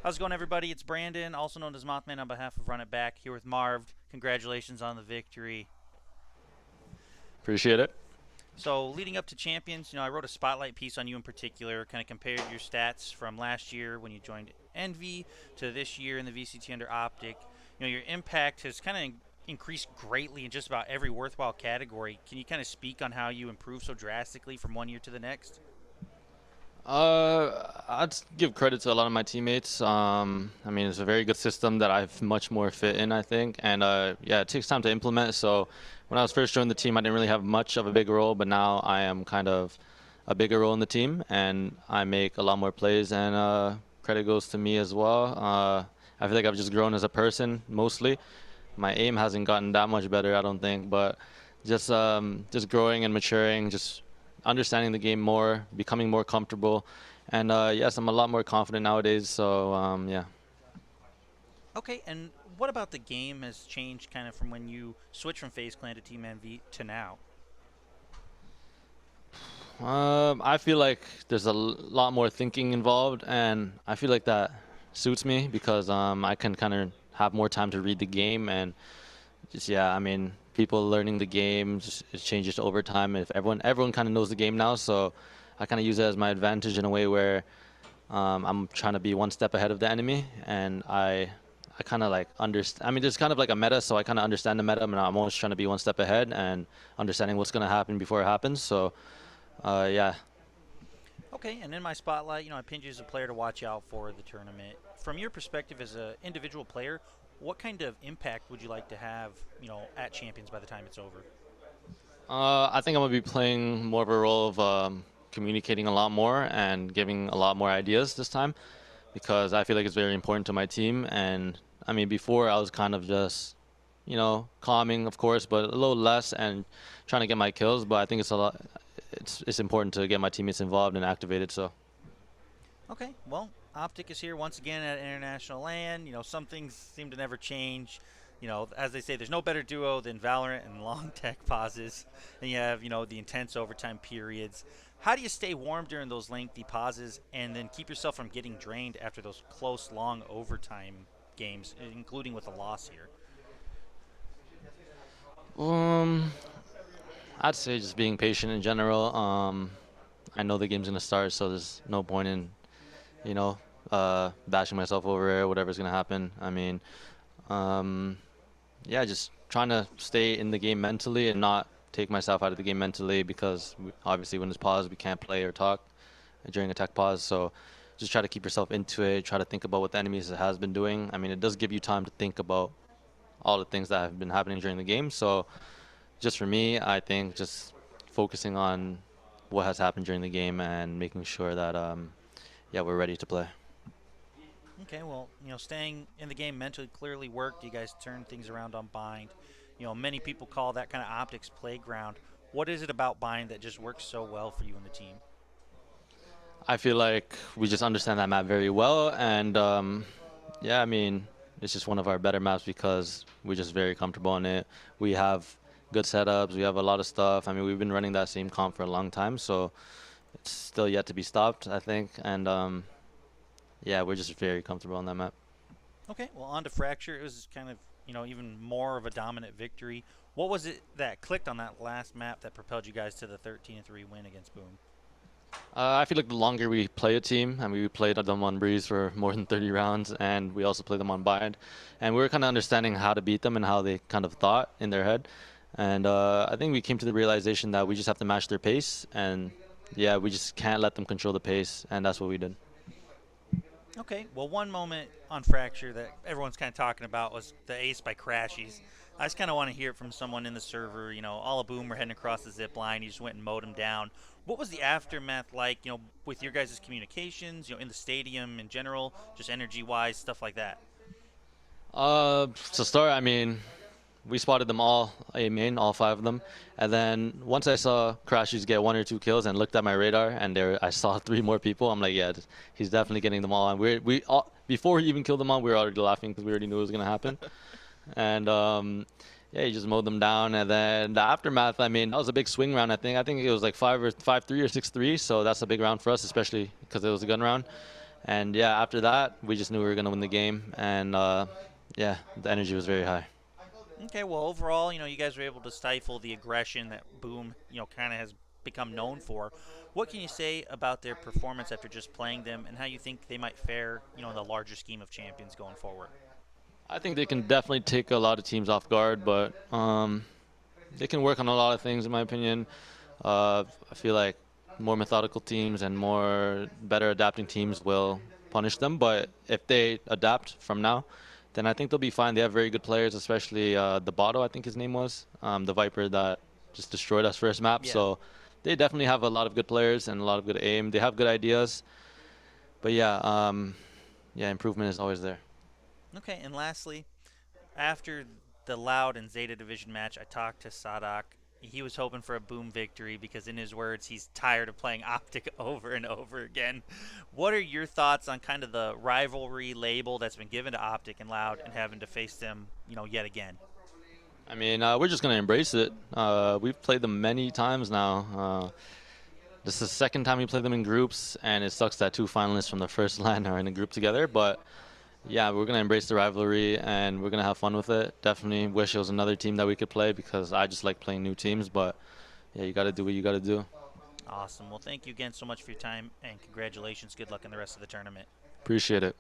How's it going, everybody? It's Brandon, also known as Mothman, on behalf of Run It Back, here with Marved. Congratulations on the victory. Appreciate it. So, leading up to Champions, I wrote a spotlight piece on you in particular, kind of compared your stats from last year when you joined Envy to this year in the VCT under OpTic. Your impact has kind of increased greatly in just about every worthwhile category. Can you kind of speak on how you improved so drastically from one year to the next? I'd give credit to a lot of my teammates. I mean, it's a very good system that I've much more fit in, I think. And yeah, it takes time to implement. So when I was first joining the team, I didn't really have much of a big role, but now I am kind of a bigger role in the team, and I make a lot more plays, and credit goes to me as well. I feel like I've just grown as a person, mostly. My aim hasn't gotten that much better, I don't think, but just growing and maturing, just understanding the game more, becoming more comfortable, and yes, I'm a lot more confident nowadays. So yeah. Okay, and what about the game has changed kind of from when you switched from FaZe Clan to Team Envy to now? I feel like there's a lot more thinking involved, and I feel like that suits me because I can kind of have more time to read the game, and just, yeah, I mean, people learning the game, just, it changes over time. If everyone kind of knows the game now, so I kind of use it as my advantage in a way where I'm trying to be one step ahead of the enemy, and I kind of like understand. I mean, there's kind of like a meta, so I kind of understand the meta, and I'm always trying to be one step ahead and understanding what's going to happen before it happens. So yeah. Okay, and in my spotlight, I pinned you as a player to watch out for the tournament. From your perspective as an individual player, what kind of impact would you like to have, at Champions by the time it's over? I think I'm gonna be playing more of a role of communicating a lot more and giving a lot more ideas this time, because I feel like it's very important to my team. And I mean, before I was kind of just, calming, of course, but a little less and trying to get my kills. But I think it's a lot. It's important to get my teammates involved and activated. So. Okay, well, OpTic is here once again at International LAN. Some things seem to never change. As they say, there's no better duo than VALORANT and long tech pauses. And you have, the intense overtime periods. How do you stay warm during those lengthy pauses and then keep yourself from getting drained after those close, long overtime games, including with a loss here? Um, I'd say just being patient in general. I know the game's gonna start, so there's no point in, bashing myself over it, whatever's gonna happen. I mean, um, yeah, just trying to stay in the game mentally and not take myself out of the game mentally, because obviously when there's pause, we can't play or talk during a tech pause. So just try to keep yourself into it. Try to think about what the enemies has been doing. I mean, it does give you time to think about all the things that have been happening during the game. So just for me, I think just focusing on what has happened during the game and making sure that yeah, we're ready to play. Okay, well, staying in the game mentally clearly worked. You guys turned things around on Bind. Many people call that kind of OpTic's playground. What is it about Bind that just works so well for you and the team? I feel like we just understand that map very well, and yeah, I mean, it's just one of our better maps because we're just very comfortable in it. We have good setups. We have a lot of stuff. I mean, we've been running that same comp for a long time, so it's still yet to be stopped, I think. And yeah, we're just very comfortable on that map. Okay, well, on to Fracture. It was kind of, even more of a dominant victory. What was it that clicked on that last map that propelled you guys to the 13-3 win against Boom? I feel like the longer we play a team, I mean, we played them on Breeze for more than 30 rounds, and we also played them on Bind, and we were kind of understanding how to beat them and how they kind of thought in their head. And I think we came to the realization that we just have to match their pace, and yeah, we just can't let them control the pace, and that's what we did. Okay, well, one moment on Fracture that everyone's kind of talking about was the ace by Crashies. I just kind of want to hear it from someone in the server. All of Boom were heading across the zip line. You just went and mowed him down. What was the aftermath like, with your guys' communications, in the stadium in general, just energy-wise, stuff like that? To start, I mean, we spotted them all A main, all 5 of them. And then once I saw Crashies get 1 or 2 kills and looked at my radar, and I saw 3 more people, I'm like, yeah, he's definitely getting them all. And we all, before he even killed them all, we were already laughing because we already knew it was going to happen. And yeah, he just mowed them down. And then the aftermath, I mean, that was a big swing round, I think. I think it was like 5-3 or 6-3, so that's a big round for us, especially because it was a gun round. And yeah, after that, we just knew we were going to win the game. And yeah, the energy was very high. Okay, well, overall, you guys were able to stifle the aggression that Boom, kind of has become known for. What can you say about their performance after just playing them, and how you think they might fare, in the larger scheme of champions going forward? I think they can definitely take a lot of teams off guard, but they can work on a lot of things, in my opinion. I feel like more methodical teams and more better adapting teams will punish them. But if they adapt from now, then I think they'll be fine. They have very good players, especially the Botto, I think his name was, the Viper that just destroyed us first map. Yeah. So they definitely have a lot of good players and a lot of good aim. They have good ideas. But yeah, improvement is always there. Okay, and lastly, after the Loud and Zeta division match, I talked to Sadak. He was hoping for a Boom victory because, in his words, he's tired of playing OpTic over and over again. What are your thoughts on kind of the rivalry label that's been given to OpTic and Loud and having to face them, yet again? I mean, we're just going to embrace it. We've played them many times now. This is the second time we played them in groups, and it sucks that two finalists from the first LAN are in a group together. But yeah, we're going to embrace the rivalry, and we're going to have fun with it. Definitely wish it was another team that we could play because I just like playing new teams. But yeah, you got to do what you got to do. Awesome. Well, thank you again so much for your time, and congratulations. Good luck in the rest of the tournament. Appreciate it.